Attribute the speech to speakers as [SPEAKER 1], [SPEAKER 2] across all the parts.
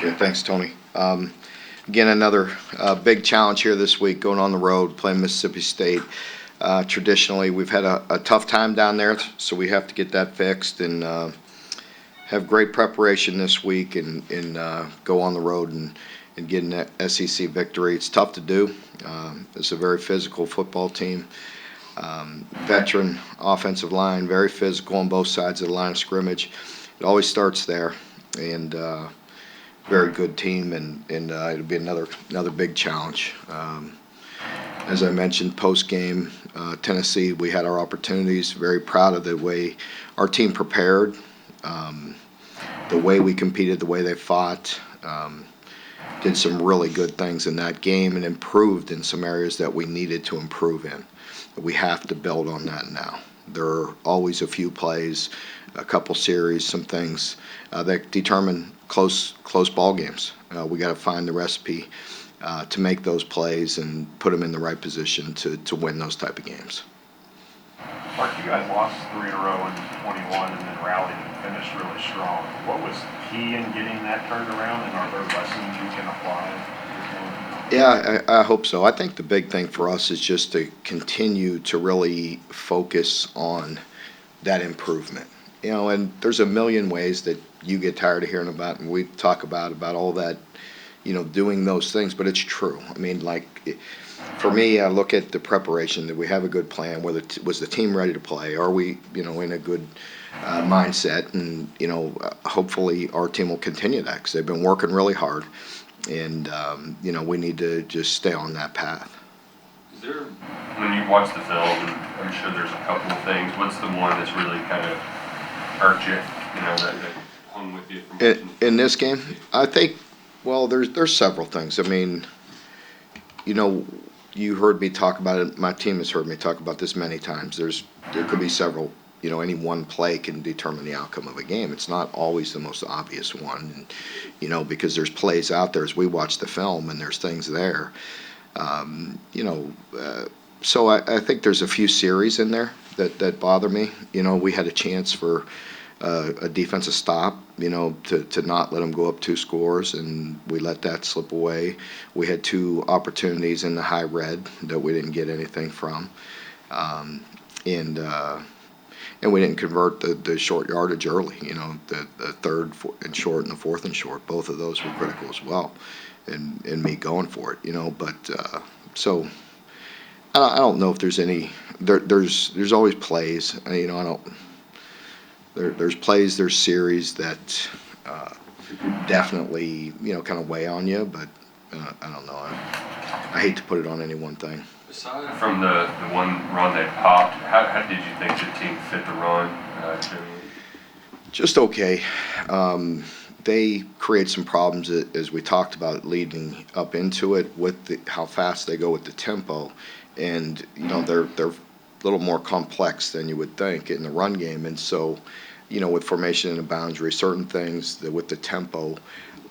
[SPEAKER 1] Yeah, thanks, Tony. Again, another big challenge here this week, going on the road, playing Mississippi State. Traditionally, we've had a tough time down there, so we have to get that fixed and have great preparation this week and go on the road and get an SEC victory. It's tough to do. It's a very physical football team. Veteran offensive line, very physical on both sides of the line of scrimmage. It always starts there, and very good team, and it'll be another big challenge. As I mentioned, post-game, Tennessee, we had our opportunities. Very proud of the way our team prepared, the way we competed, the way they fought. Did some really good things in that game and improved in some areas that we needed to improve in. We have to build on that now. There are always a few plays, a couple series, some things that determine close ball games. We got to find the recipe to make those plays and put them in the right position to win those type of games.
[SPEAKER 2] Mark, you guys lost 3 in a row in 21 and then rallied and finished really strong. What was key in getting that turned around, and are there lessons you can apply?
[SPEAKER 1] Yeah, I hope so. I think the big thing for us is just to continue to really focus on that improvement. You know, and there's a million ways that you get tired of hearing about, and we talk about all that, you know, doing those things, but it's true. I mean, like, for me, I look at the preparation. That we have a good plan? Was the team ready to play? Are we, you know, in a good mindset? And, you know, hopefully our team will continue that because they've been working really hard. And, you know, we need to just stay on that path.
[SPEAKER 3] Is there, when you watch the film, and I'm sure there's a couple of things, what's the one that's really kind of hurt you, you know, that hung with you from
[SPEAKER 1] in this game? I think, well, there's several things. I mean, you know, you heard me talk about it. My team has heard me talk about this many times. There could be several. You know, any one play can determine the outcome of a game. It's not always the most obvious one, and, you know, because there's plays out there as we watch the film, and there's things there. You know, so I think there's a few series in there that bother me. You know, we had a chance for a defensive stop, you know, to not let them go up 2 scores, and we let that slip away. We had 2 opportunities in the high red that we didn't get anything from, and we didn't convert the short yardage early. You know, the 3rd and short and the 4th and short, both of those were critical as well, and me going for it. You know, but so I don't know if there's any. There's always plays. You know, I don't. There's plays, there's series that definitely, you know, kind of weigh on you, but I don't know. I hate to put it on any one thing.
[SPEAKER 3] Aside from the one run that popped, how did you think the team fit the run generally?
[SPEAKER 1] Just okay. They create some problems, as we talked about, leading up into it with how fast they go with the tempo, and, you know, they're a little more complex than you would think in the run game, and so, you know, with formation and a boundary, certain things that with the tempo, you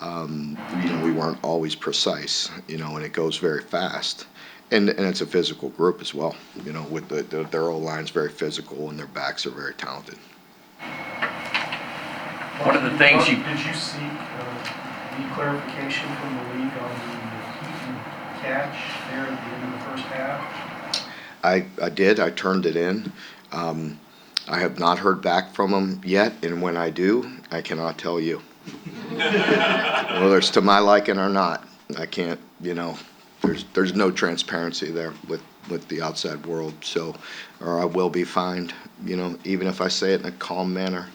[SPEAKER 1] know, we weren't always precise, you know, and it goes very fast. And it's a physical group as well, you know, with their O-line's very physical and their backs are very talented.
[SPEAKER 4] One of the things
[SPEAKER 5] Did you seek any clarification from the league on the heat and catch there at the end of the first half?
[SPEAKER 1] I did. I turned it in. I have not heard back from them yet, and when I do, I cannot tell you. Whether it's to my liking or not, I can't, you know, there's no transparency there with the outside world, so, or I will be fined, you know, even if I say it in a calm manner.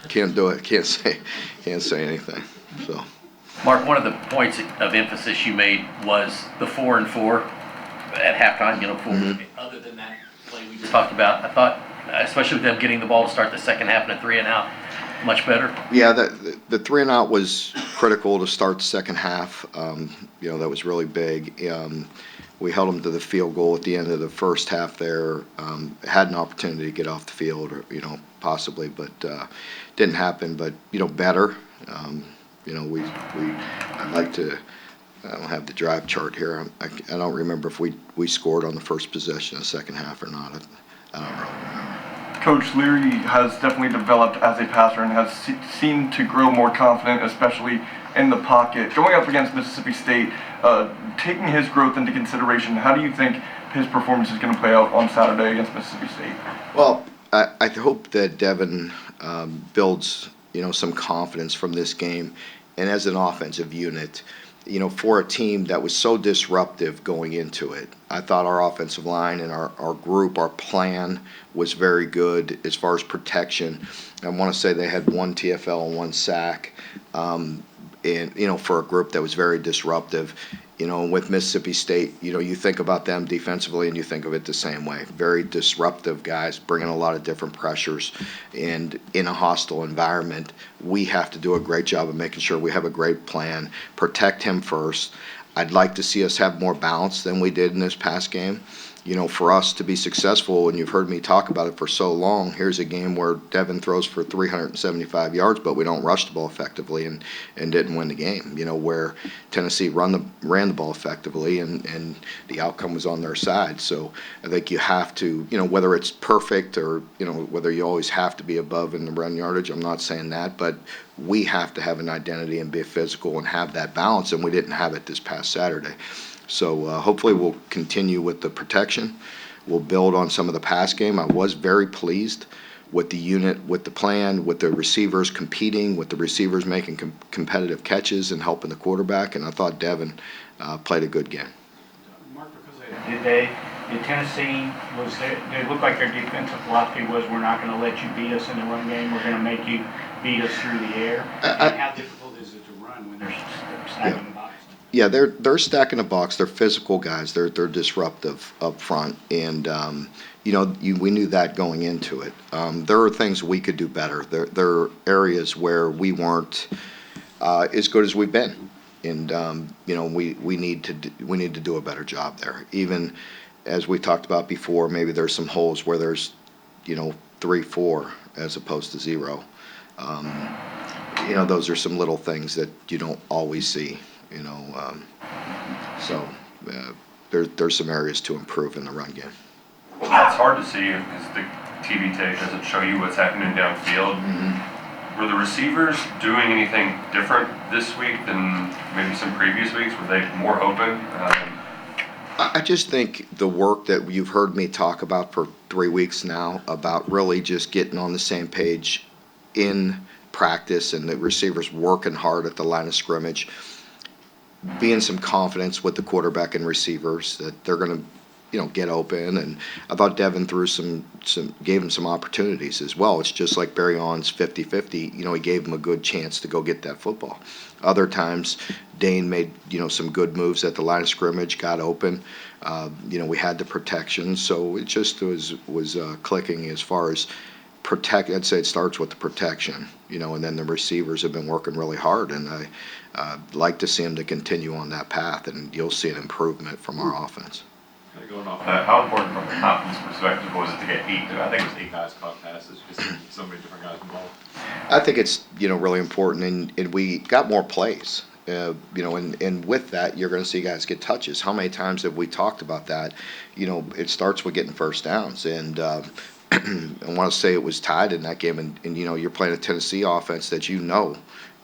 [SPEAKER 1] Can't do it, can't say anything, so.
[SPEAKER 4] Mark, one of the points of emphasis you made was the 4 and 4 at halftime, you know, other than that play we just talked about. I thought, especially with them getting the ball to start the second half and a 3 and out, much better.
[SPEAKER 1] Yeah, the 3 and out was critical to start the second half. You know, that was really big. We held them to the field goal at the end of the first half there. Had an opportunity to get off the field, or, you know, possibly, but didn't happen. But, you know, better. You know, I'd like to. I don't have the drive chart here. I don't remember if we scored on the first possession of the second half or not. I don't really remember.
[SPEAKER 6] Coach Leary has definitely developed as a passer and has seemed to grow more confident, especially in the pocket. Going up against Mississippi State, taking his growth into consideration, how do you think his performance is going to play out on Saturday against Mississippi State?
[SPEAKER 1] Well, I hope that Devin builds, some confidence from this game, and as an offensive unit, for a team that was so disruptive going into it. I thought our offensive line and our group, our plan was very good as far as protection. I want to say they had 1 TFL and 1 sack, and for a group that was very disruptive. With Mississippi State, you think about them defensively and you think of it the same way. Very disruptive guys, bringing a lot of different pressures. And in a hostile environment, we have to do a great job of making sure we have a great plan, protect him first. I'd like to see us have more balance than we did in this past game. For us to be successful, and you've heard me talk about it for so long, here's a game where Devin throws for 375 yards, but we don't rush the ball effectively and didn't win the game. Where Tennessee ran the ball effectively and the outcome was on their side. So I think you have to, whether it's perfect or, whether you always have to be above in the run yardage, I'm not saying that, but we have to have an identity and be physical and have that balance, and we didn't have it this past Saturday. So hopefully we'll continue with the protection. We'll build on some of the pass game. I was very pleased with the unit, with the plan, with the receivers competing, with the receivers making competitive catches and helping the quarterback, and I thought Devin played a good game.
[SPEAKER 7] Mark, because did Tennessee, they looked like their defensive philosophy was, we're not going to let you beat us in the run game, we're going to make you beat us through the air? And how difficult is it to run when they're stacking the box?
[SPEAKER 1] Yeah, they're stacking the box. They're physical guys. They're disruptive up front, and we knew that going into it. There are things we could do better. There are areas where we weren't as good as we've been, and we need to do a better job there. Even as we talked about before, maybe there's some holes where there's 3, 4 as opposed to 0. Those are some little things that you don't always see. So there's some areas to improve in the run game.
[SPEAKER 3] It's hard to see because the TV tape doesn't show you what's happening downfield. Mm-hmm. Were the receivers doing anything different this week than maybe some previous weeks? Were they more open?
[SPEAKER 1] I just think the work that you've heard me talk about for 3 weeks now about really just getting on the same page in practice and the receivers working hard at the line of scrimmage, being some confidence with the quarterback and receivers that they're going to, get open. And I thought Devin threw gave him some opportunities as well. It's just like Barry On's 50-50. He gave him a good chance to go get that football. Other times, Dane made, some good moves at the line of scrimmage, got open. We had the protection. So it just was clicking as far as I'd say it starts with the protection, and then the receivers have been working really hard, and I'd like to see them to continue on that path, and you'll see an improvement from our offense.
[SPEAKER 2] Going off that, how important from a confidence perspective was it to get 8? I think it was 8 guys caught passes, just so many different guys involved.
[SPEAKER 1] I think it's really important, and we got more plays. And with that, you're going to see guys get touches. How many times have we talked about that? It starts with getting first downs, and I want to say it was tied in that game, and you're playing a Tennessee offense that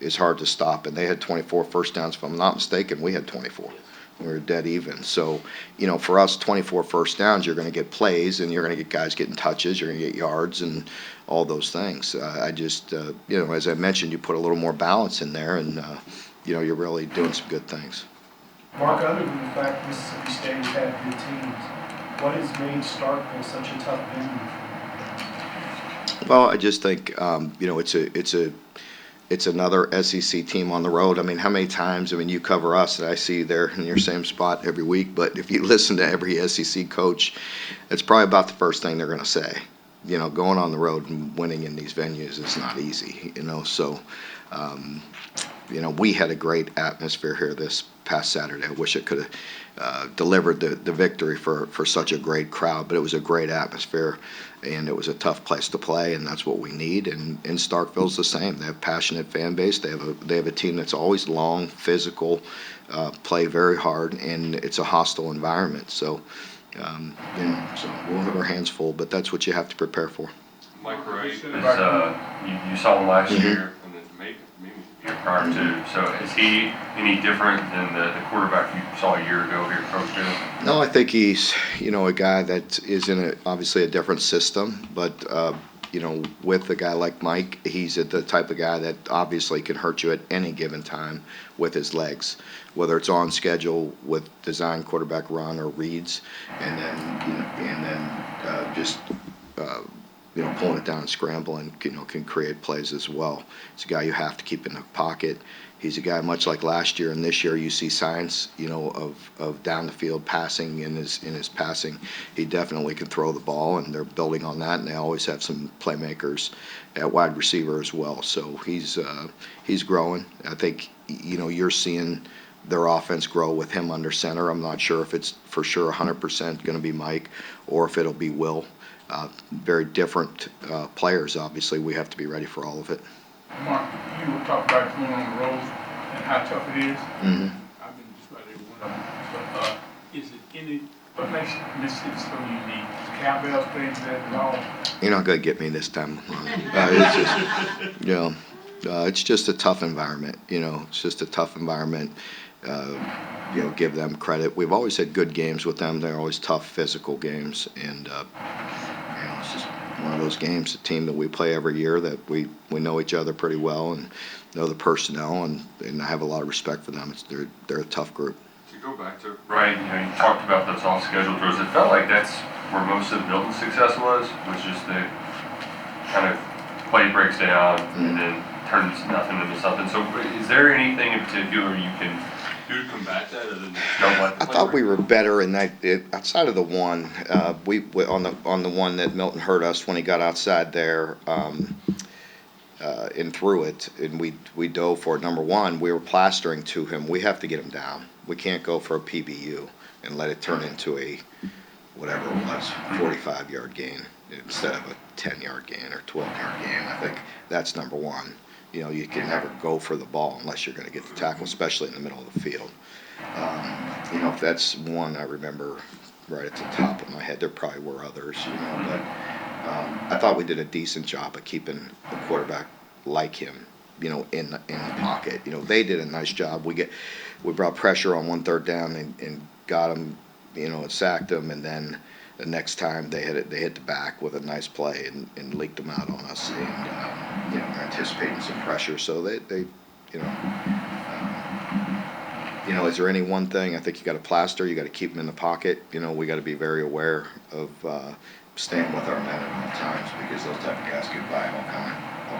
[SPEAKER 1] is hard to stop, and they had 24 first downs. If I'm not mistaken, we had 24. We were dead even. So, for us, 24 first downs, you're going to get plays, and you're going to get guys getting touches, you're going to get yards, and all those things. I just, as I mentioned, you put a little more balance in there, and, you're really doing some good things.
[SPEAKER 5] Mark, other than the fact Mississippi State has had good teams, what has made Starkville such a tough venue?
[SPEAKER 1] Well, I just think it's another SEC team on the road. I mean, how many times? You cover us, and I see you there in your same spot every week. But if you listen to every SEC coach, it's probably about the first thing they're going to say. Going on the road and winning in these venues is not easy. So, we had a great atmosphere here this past Saturday. I wish I could have delivered the victory for such a great crowd, but it was a great atmosphere, and it was a tough place to play, and that's what we need. And Starkville's the same. They have a passionate fan base. They have a team that's always long, physical, play very hard, and it's a hostile environment. So, so we'll have our hands full, but that's what you have to prepare for.
[SPEAKER 3] Mike Wright, you saw him last year, and then maybe year prior to. So is he any different than the quarterback you saw a year ago here, Coach Bill?
[SPEAKER 1] No, I think he's, a guy that is in obviously a different system, but, with a guy like Mike, he's the type of guy that obviously can hurt you at any given time with his legs, whether it's on schedule with design quarterback run or reads, and then just pulling it down and scrambling, can create plays as well. It's a guy you have to keep in the pocket. He's a guy much like last year and this year. You see signs, of down the field passing in his passing. He definitely can throw the ball, and they're building on that. And they always have some playmakers at wide receiver as well. So he's growing. I think you're seeing their offense grow with him under center. I'm not sure if it's for sure 100% going to be Mike or if it'll be Will. Very different players. Obviously, we have to be ready for all of it.
[SPEAKER 8] Mark, you were talking about going on the road and how tough it is.
[SPEAKER 1] Mm-hmm.
[SPEAKER 8] I've been just about every one of them. But is it what makes Mississippi so unique? Is cowbell things that at all?
[SPEAKER 1] You're not going to get me this time. It's just, it's just a tough environment. It's just a tough environment. Give them credit. We've always had good games with them. They're always tough physical games, and it's just one of those games, a team that we play every year that we know each other pretty well and know the personnel, and I have a lot of respect for them. They're a tough group.
[SPEAKER 3] To go back to Ryan, you talked about those off-schedule throws. It felt like that's where most of Milton's success was just the kind of play breaks down and then turns nothing into something. So is there anything in particular you can do to combat that, other than don't let the
[SPEAKER 1] I
[SPEAKER 3] play
[SPEAKER 1] thought we
[SPEAKER 3] break
[SPEAKER 1] were better in that outside of the one. We on the one that Milton hurt us when he got outside there and threw it, and we dove for it. Number one, we were plastering to him. We have to get him down. We can't go for a PBU and let it turn into a whatever it was 45-yard gain instead of a 10-yard gain or 12-yard gain. I think that's number one. You can never go for the ball unless you're going to get the tackle, especially in the middle of the field. If that's one I remember right at the top of my head. There probably were others, but I thought we did a decent job of keeping the quarterback like him, in the pocket. They did a nice job. We brought pressure on 1/3 down and got him, and sacked him, and then the next time they hit the back with a nice play and leaked them out on us, and they're anticipating some pressure. So they is there any one thing? I think you got to plaster. You got to keep them in the pocket. We got to be very aware of staying with our men at all times, because those type of guys get by all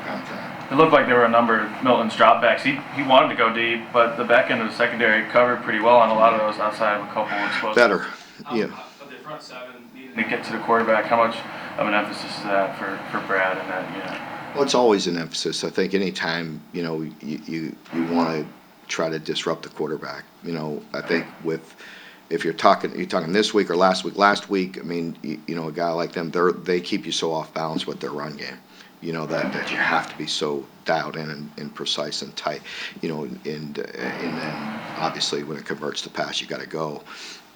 [SPEAKER 1] kind of time.
[SPEAKER 6] It looked like there were a number of Milton's dropbacks. He wanted to go deep, but the back end of the secondary covered pretty well on a lot of those outside of a couple explosive.
[SPEAKER 1] Better, yeah.
[SPEAKER 8] Of the front seven needed
[SPEAKER 6] To get to the quarterback, how much of an emphasis is that for Brad and that,
[SPEAKER 1] Well, it's always an emphasis. I think anytime, you want to try to disrupt the quarterback. I think if you're talking this week or last week, I mean, a guy like them, they keep you so off balance with their run game. That you have to be so dialed in and precise and tight. And then obviously when it converts to pass, you got to go.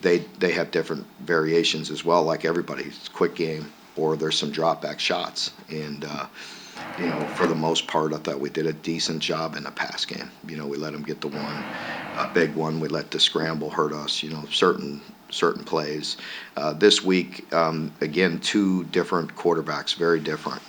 [SPEAKER 1] They have different variations as well, like everybody. It's a quick game, or there's some drop back shots. And for the most part, I thought we did a decent job in the pass game. We let them get the one, a big one. We let the scramble hurt us. Certain plays. This week, again, two different quarterbacks, very different.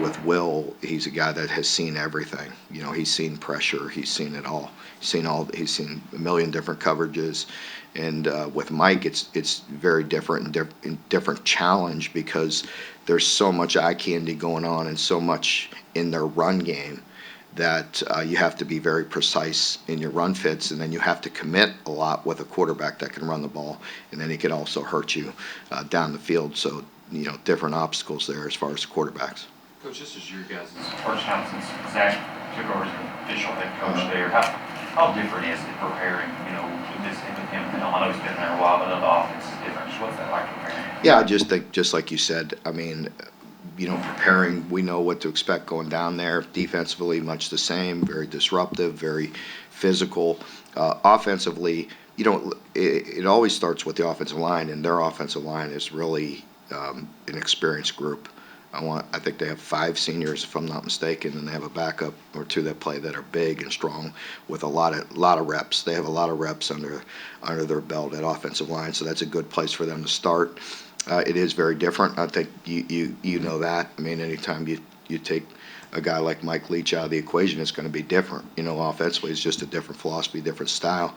[SPEAKER 1] With Will, he's a guy that has seen everything. He's seen pressure. He's seen it all. He's seen a million different coverages. And with Mike, it's very different and different challenge, because there's so much eye candy going on and so much in their run game that you have to be very precise in your run fits, and then you have to commit a lot with a quarterback that can run the ball, and then he can also hurt you down the field. So, different obstacles there as far as quarterbacks.
[SPEAKER 9] Coach, this is your guys' first time since Zach took over as an official head coach there. How different is it preparing, with him? I know he's been there a while, but the offense is different. What's that like preparing?
[SPEAKER 1] Yeah, I just think, just like you said, I mean, preparing, we know what to expect going down there. Defensively, much the same, very disruptive, very physical. Offensively, it always starts with the offensive line, and their offensive line is really an experienced group. I think they have 5 seniors, if I'm not mistaken, and they have a backup or 2 that play that are big and strong with a lot of reps. They have a lot of reps under their belt at offensive line, so that's a good place for them to start. It is very different. I think you know that. I mean, anytime you take a guy like Mike Leach out of the equation, it's going to be different. You know, offensively, it's just a different philosophy, different style,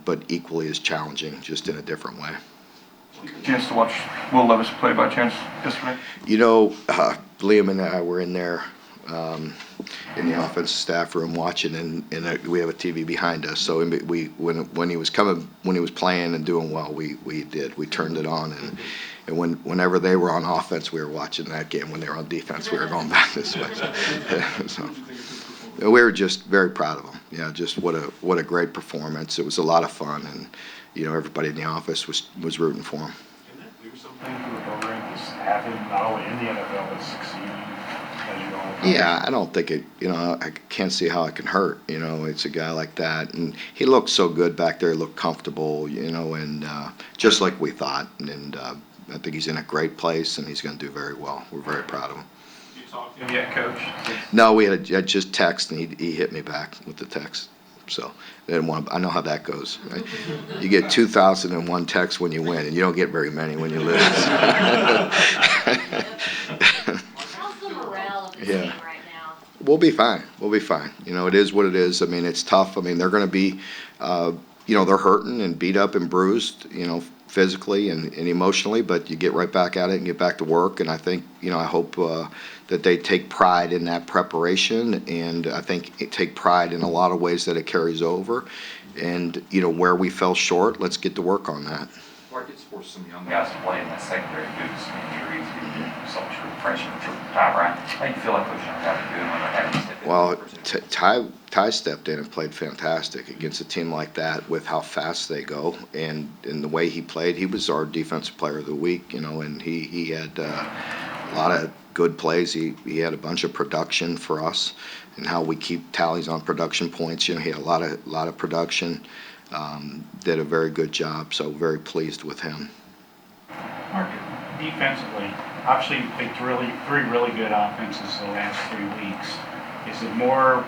[SPEAKER 1] but equally as challenging, just in a different way.
[SPEAKER 6] Chance to watch Will Levis play by chance yesterday?
[SPEAKER 1] You know, Liam and I were in there in the offensive staff room watching, and we have a TV behind us. So when he was playing and doing well, we turned it on, and whenever they were on offense, we were watching that game. When they were on defense, we were going back this way. So we were just very proud of him. Yeah, just what a great performance. It was a lot of fun, and you know, everybody in the office was rooting for him.
[SPEAKER 2] Can that do something for the program, just have him not only in the NFL but succeed as you go?
[SPEAKER 1] Yeah, I don't think it, you know, I can't see how it can hurt. You know, it's a guy like that. And he looked so good back there, he looked comfortable, you know, and just like we thought. And I think he's in a great place, and he's going to do very well. We're very proud of him.
[SPEAKER 2] Did you talk to him yet, Coach?
[SPEAKER 1] No, we had just text, and he hit me back with the text. So I know how that goes. Right? You get 2,001 texts when you win, and you don't get very many when you lose.
[SPEAKER 10] How's the morale of the
[SPEAKER 1] Yeah.
[SPEAKER 10] team right now?
[SPEAKER 1] We'll be fine. We'll be fine. You know, it is what it is. I mean, it's tough. I mean, they're going to be, you know, they're hurting and beat up and bruised, you know, physically and emotionally, but you get right back at it and get back to work. And I think, you know, I hope that they take pride in that preparation, and I think take pride in a lot of ways that it carries over. And, you know, where we fell short, let's get to work on that.
[SPEAKER 9] Mark, it's forced some young guys to play in that secondary due to some injuries, due to some true pressure, true time, right? How do you feel like those young guys are doing when they're having to step in?
[SPEAKER 1] Well, Ty stepped in and played fantastic against a team like that with how fast they go, and the way he played. He was our defensive player of the week, you know, and he had a lot of good plays. He had a bunch of production for us, and how we keep tallies on production points. You know, he had a lot of production. Did a very good job, so very pleased with him.
[SPEAKER 7] Mark, defensively, obviously you picked three really good offenses the last 3 weeks. Is it more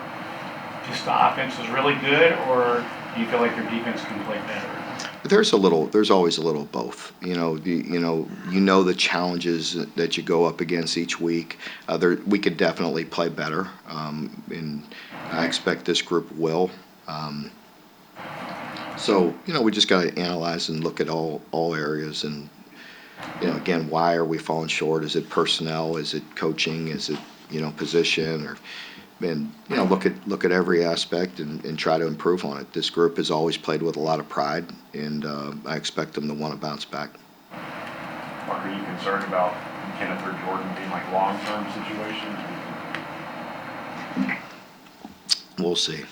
[SPEAKER 7] just the offense is really good, or do you feel like your defense can play better?
[SPEAKER 1] There's always a little of both. You know the challenges that you go up against each week. We could definitely play better, and I expect this group will. So, you know, we just got to analyze and look at all areas, and, you know, again, why are we falling short? Is it personnel? Is it coaching? Is it, you know, position? And, you know, look at every aspect and try to improve on it. This group has always played with a lot of pride, and I expect them to want to bounce back.
[SPEAKER 2] Mark, are you concerned about Kenneth or Jordan being like long-term situations?
[SPEAKER 1] We'll see.